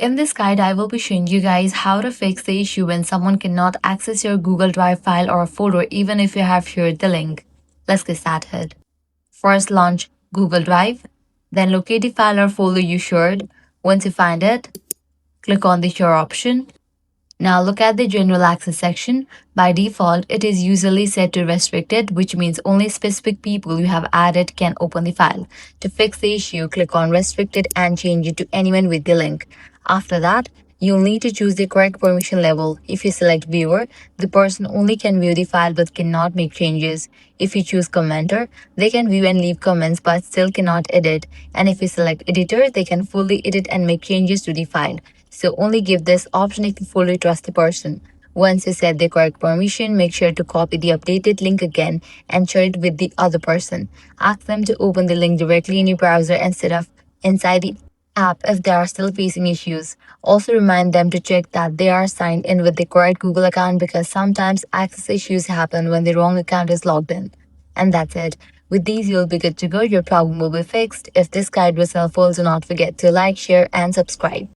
In this guide, I will be showing you guys how to fix the issue when someone cannot access your Google Drive file or a folder even if you have shared the link. Let's get started. First, launch Google Drive, then locate the file or folder you shared. Once you find it, click on the Share option. Now look at the General Access section. By default, it is usually set to restricted, which means only specific people you have added can open the file. To fix the issue, click on Restricted and change it to anyone with the link. After that, you'll need to choose the correct permission level. If you select Viewer, the person only can view the file but cannot make changes. If you choose Commenter, they can view and leave comments but still cannot edit. And if you select Editor, they can fully edit and make changes to the file. So only give this option if you fully trust the person. Once you set the correct permission, make sure to copy the updated link again and share it with the other person. Ask them to open the link directly in your browser instead of inside the app if they are still facing issues. Also remind them to check that they are signed in with the correct Google account because sometimes access issues happen when the wrong account is logged in. And that's it. With these, you'll be good to go. Your problem will be fixed. If this guide was helpful, do not forget to like, share, and subscribe.